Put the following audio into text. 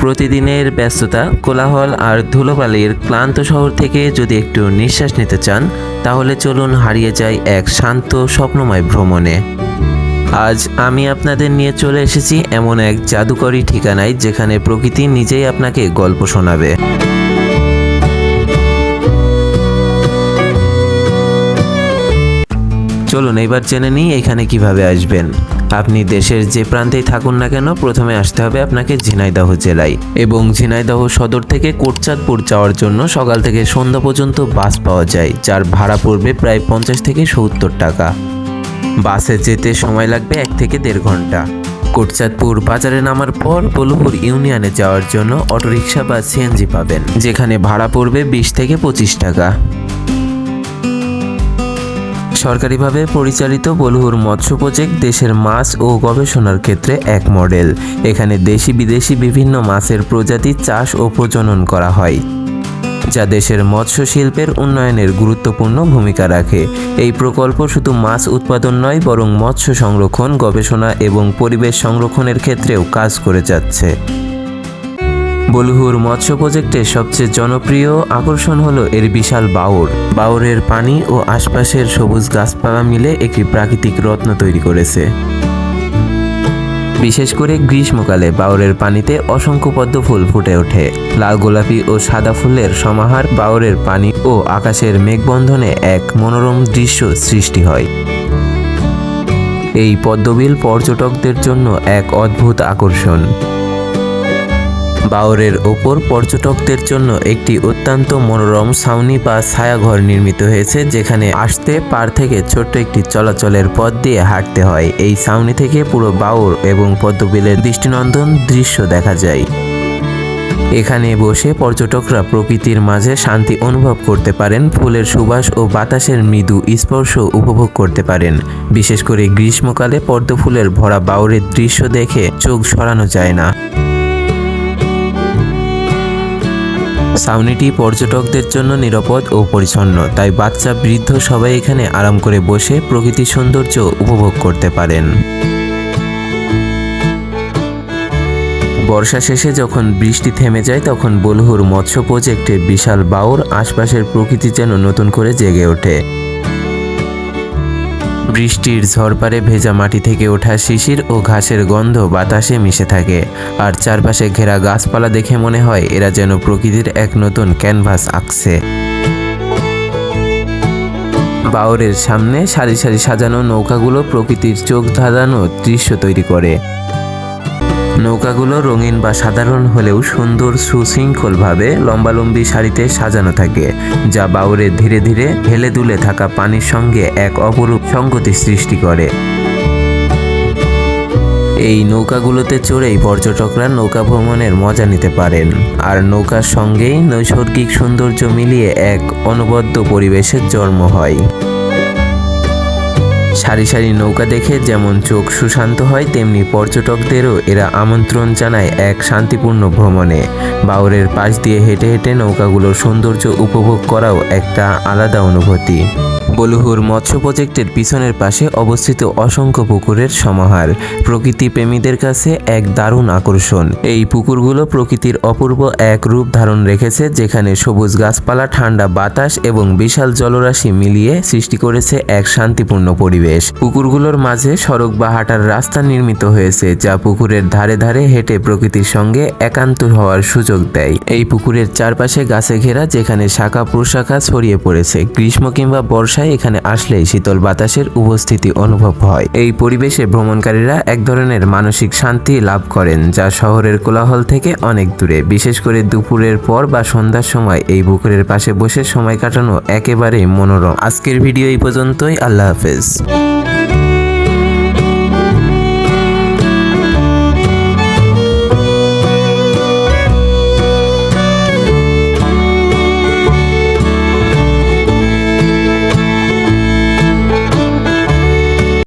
প্রতিদিনের ব্যস্ততা, কোলাহল আর ধুলোবালির ক্লান্ত শহর থেকে যদি একটু নিঃশ্বাস নিতে চান, তাহলে চলুন হারিয়ে যাই এক শান্ত স্বপ্নময় ভ্রমণে। আজ আমি আপনাদের নিয়ে চলে এসেছি এমন এক জাদুকরী ঠিকানায়, যেখানে প্রকৃতি নিজেই আপনাকে গল্প শোনাবে। চলুন এবার জেনে নিই এখানে কিভাবে আসবেন। আপনি দেশের যে প্রান্তেই থাকুন না কেন, প্রথমে আসতে হবে আপনাকে ঝিনাইদহ জেলায়, এবং ঝিনাইদহ সদর থেকে কোটচাঁদপুর যাওয়ার জন্য সকাল থেকে সন্ধ্যা পর্যন্ত বাস পাওয়া যায়, যার ভাড়া পড়বে প্রায় 50 থেকে 70 টাকা। বাসে যেতে সময় লাগবে 1 থেকে 1.5 ঘন্টা। কোটচাঁদপুর বাজারে নামার পর বলুহুর ইউনিয়নে যাওয়ার জন্য অটোরিকশা বা সিএনজি পাবেন, যেখানে ভাড়া পড়বে 20 থেকে 25 টাকা। সরকারিভাবে পরিচালিত বলুহুর মৎস্য প্রজেক্ট দেশের মাছ ও গবেষণার ক্ষেত্রে এক মডেল। এখানে দেশি বিদেশি বিভিন্ন মাছের প্রজাতি চাষ ও প্রজনন করা হয়, যা দেশের মৎস্য শিল্পের উন্নয়নের গুরুত্বপূর্ণ ভূমিকা রাখে। এই প্রকল্প শুধু মাছ উৎপাদন নয়, বরং মৎস্য সংরক্ষণ, গবেষণা এবং পরিবেশ সংরক্ষণের ক্ষেত্রেও কাজ করে যাচ্ছে। বলুহুর মৎস্য প্রজেক্টের সবচেয়ে জনপ্রিয় আকর্ষণ হলো এর বিশাল বাওর। বাওরের পানি ও আশপাশের সবুজ গাছপালা মিলে একটি প্রাকৃতিক রত্ন তৈরি করেছে। বিশেষ করে গ্রীষ্মকালে বাওরের পানিতে অসংখ্য পদ্ম ফুল ফুটে ওঠে। লাল গোলাপি ও সাদা ফুলের সমাহার বাওরের পানি ও আকাশের মেঘবন্ধনে এক মনোরম দৃশ্য সৃষ্টি হয়। এই পদ্মবিল পর্যটকদের জন্য এক অদ্ভুত আকর্ষণ। বাওরের ওপর পর্যটকদের জন্য একটি অত্যন্ত মনোরম ছাউনি বা ছায়াঘর নির্মিত হয়েছে, যেখানে আসতে পার থেকে ছোট্ট একটি চলাচলের পথ দিয়ে হাঁটতে হয়। এই ছাউনি থেকে পুরো বাওর এবং পদ্মবিলের দৃষ্টিনন্দন দৃশ্য দেখা যায়। এখানে বসে পর্যটকরা প্রকৃতির মাঝে শান্তি অনুভব করতে পারেন, ফুলের সুবাস ও বাতাসের মৃদু স্পর্শ উপভোগ করতে পারেন। বিশেষ করে গ্রীষ্মকালে পদ্ম ফুলের ভরা বাওরের দৃশ্য দেখে চোখ সরানো যায় না। ছাউনিটি পর্যটকদের জন্য নিরাপদ ও পরিচ্ছন্ন, তাই বাচ্চা বৃদ্ধ সবাই এখানে আরাম করে বসে প্রকৃতির সৌন্দর্য উপভোগ করতে পারেন। বর্ষা শেষে যখন বৃষ্টি থেমে যায়, তখন বলুহুর মৎস্য প্রজেক্টের বিশাল বাওর আশপাশের প্রকৃতি যেন নতুন করে জেগে ওঠে। বৃষ্টির ঝড়পারে ভেজা মাটি থেকে ওঠা শিশির ও ঘাসের গন্ধ বাতাসে মিশে থাকে, আর চারপাশে ঘেরা গাছপালা দেখে মনে হয় এরা যেন প্রকৃতির এক নতুন ক্যানভাস আঁকছে। বাওরের সামনে সারি সারি সাজানো নৌকাগুলো প্রকৃতির চোখ ধাঁধানো দৃশ্য তৈরি করে। নৌকাগুলো রঙিন বা সাধারণ হলেও সুন্দর সুশৃঙ্খলভাবে লম্বালম্বি সারিতে সাজানো থাকে, যা বাওরে ধীরে ধীরে হেলে দুলে থাকা পানির সঙ্গে এক অপরূপ সংগতি সৃষ্টি করে। এই নৌকাগুলোতে চড়েই পর্যটকরা নৌকা ভ্রমণের মজা নিতে পারেন, আর নৌকার সঙ্গেই নৈসর্গিক সৌন্দর্য মিলিয়ে এক অনবদ্য পরিবেশের জন্ম হয়। সারি সারি নৌকা দেখে যেমন চোখ সুশান্ত হয়, তেমনি পর্যটকদেরও এরা আমন্ত্রণ জানায় এক শান্তিপূর্ণ ভ্রমণে। বাওরের পাশ দিয়ে হেঁটে হেঁটে নৌকাগুলোর সৌন্দর্য উপভোগ করাও একটা আলাদা অনুভূতি। বলুহুর মৎস্য প্রজেক্টের পিছনের পাশে অবস্থিত অসংখ্য পুকুরের সমাহার প্রকৃতি প্রেমীদের কাছে এক দারুণ আকর্ষণ। এই পুকুরগুলো প্রকৃতির অপূর্ব এক রূপ ধারণ রেখেছে, যেখানে সবুজ গাছপালা, ঠান্ডা বাতাস এবং বিশাল জলরাশি মিলিয়ে সৃষ্টি করেছে এক শান্তিপূর্ণ পরিবেশ। পুকুরগুলোর মাঝে সড়ক বা হাঁটার রাস্তা নির্মিত হয়েছে, যা পুকুরের ধারে ধারে হেঁটে প্রকৃতির সঙ্গে একান্ত হওয়ার সুযোগ দেয়। এই পুকুরের চারপাশে গাছে ঘেরা, যেখানে শাখা প্রশাখা ছড়িয়ে পড়েছে। গ্রীষ্ম কিংবা বর্ষায় এখানে আসলে শীতল বাতাসের উপস্থিতি অনুভব হয়। এই পরিবেশে ভ্রমণকারীরা এক ধরনের মানসিক শান্তি লাভ করেন, যা শহরের কোলাহল থেকে অনেক দূরে। বিশেষ করে দুপুরের পর বা সন্ধ্যার সময় এই পুকুরের পাশে বসে সময় কাটানো একেবারেই মনোরম। আজকের ভিডিও এই পর্যন্তই। আল্লাহ হাফেজ।